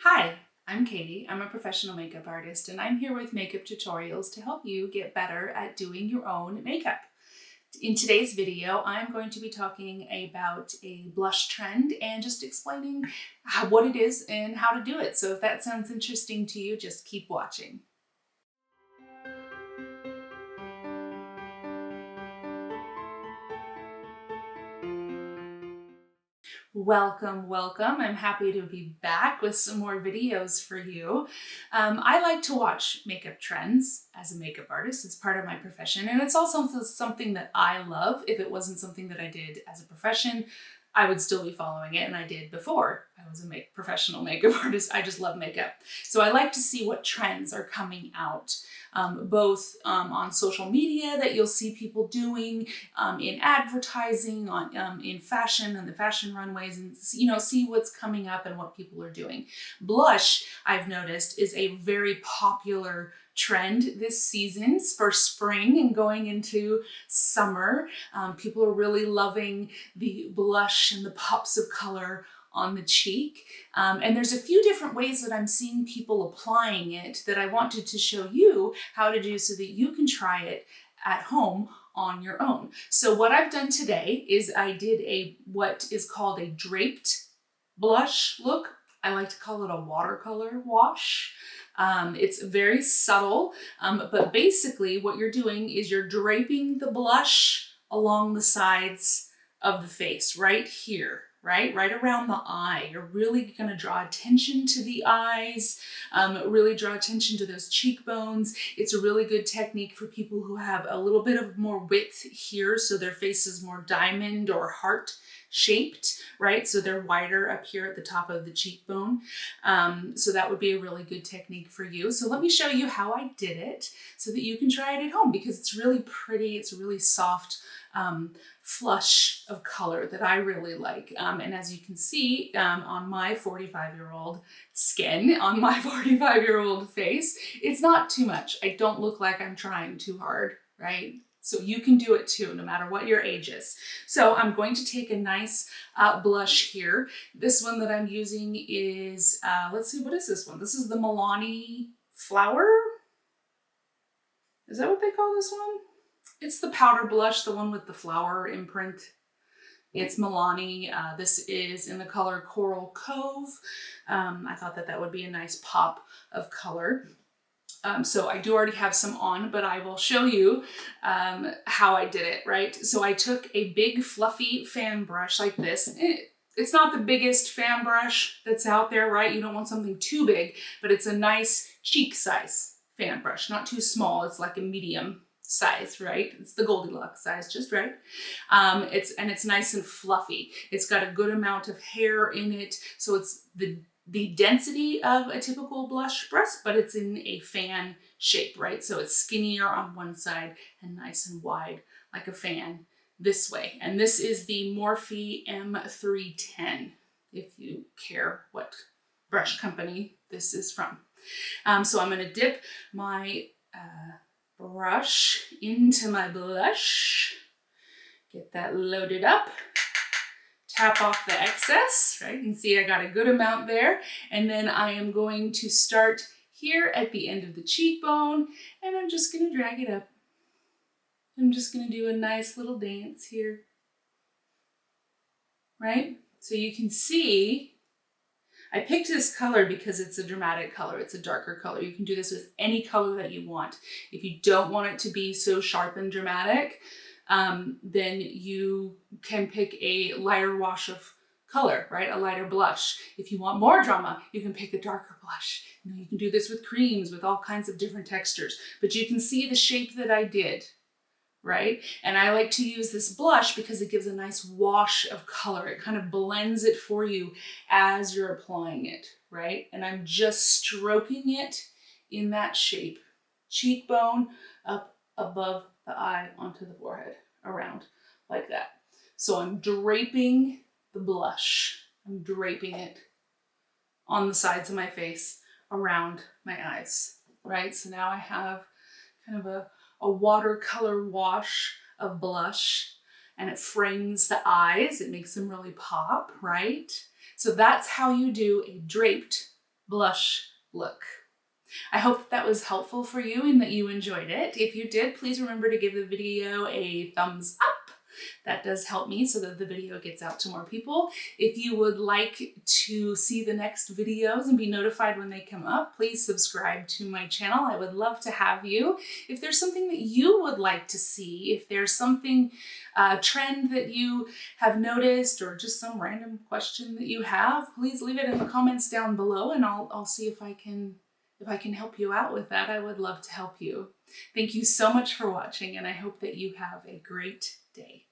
Hi, I'm Katie. I'm a professional makeup artist and I'm here with makeup tutorials to help you get better at doing your own makeup. In today's video, I'm going to be talking about a blush trend and just explaining what it is and how to do it. So if that sounds interesting to you, just keep watching. Welcome, welcome. I'm happy to be back with some more videos for you. I like to watch makeup trends as a makeup artist. It's part of my profession, and it's also something that I love. If it wasn't something that I did as a profession, I would still be following it, and I did before I was a professional makeup artist. I just love makeup. So I like to see what trends are coming out, both on social media that you'll see people doing, in advertising, in fashion and the fashion runways, and see what's coming up and what people are doing. Blush, I've noticed, is a very popular trend this season for spring and going into summer. People are really loving the blush and the pops of color on the cheek. And there's a few different ways that I'm seeing people applying it that I wanted to show you how to do so that you can try it at home on your own. So what I've done today is I did what is called a draped blush look. I like to call it a watercolor wash. It's very subtle, but basically what you're doing is you're draping the blush along the sides of the face, right here, right around the eye. You're really going to draw attention to the eyes, really draw attention to those cheekbones. It's a really good technique for people who have a little bit of more width here, so their face is more diamond or heart shaped, right? So they're wider up here at the top of the cheekbone. So that would be a really good technique for you. So let me show you how I did it so that you can try it at home, because it's really pretty. It's a really soft flush of color that I really like. And as you can see on my 45-year-old skin, on my 45-year-old face, it's not too much. I don't look like I'm trying too hard, right? So you can do it too, no matter what your age is. So I'm going to take a nice blush here. This one that I'm using is, let's see, what is this one? This is the Milani Flower. Is that what they call this one? It's the powder blush, the one with the flower imprint. It's Milani. This is in the color Coral Cove. I thought that would be a nice pop of color. So I do already have some on, but I will show you how I did it, right? So I took a big fluffy fan brush like this. It's not the biggest fan brush that's out there, right? You don't want something too big, but it's a nice cheek size fan brush, not too small. It's like a medium size, right? It's the Goldilocks size, just right. It's nice and fluffy. It's got a good amount of hair in it, so it's the density of a typical blush brush, but it's in a fan shape, right? So it's skinnier on one side and nice and wide like a fan this way. And this is the Morphe M310, if you care what brush company this is from. So I'm gonna dip my brush into my blush, get that loaded up, tap off the excess, right? You can see I got a good amount there. And then I am going to start here at the end of the cheekbone, and I'm just gonna drag it up. I'm just gonna do a nice little dance here, right? So you can see, I picked this color because it's a dramatic color. It's a darker color. You can do this with any color that you want. If you don't want it to be so sharp and dramatic, then you can pick a lighter wash of color, right? A lighter blush. If you want more drama, you can pick a darker blush. You can do this with creams, with all kinds of different textures, but you can see the shape that I did, right? And I like to use this blush because it gives a nice wash of color. It kind of blends it for you as you're applying it, right? And I'm just stroking it in that shape. Cheekbone up above the eye onto the forehead, around like that. So I'm draping the blush. I'm draping it on the sides of my face, around my eyes, right? So now I have kind of a watercolor wash of blush, and it frames the eyes. It makes them really pop, right? So that's how you do a draped blush look. I hope that was helpful for you and that you enjoyed it. If you did, please remember to give the video a thumbs up. That does help me so that the video gets out to more people. If you would like to see the next videos and be notified when they come up, please subscribe to my channel. I would love to have you. If there's something that you would like to see, if there's something, trend that you have noticed, or just some random question that you have, please leave it in the comments down below and I'll see if I can help you out with that. I would love to help you. Thank you so much for watching, and I hope that you have a great day.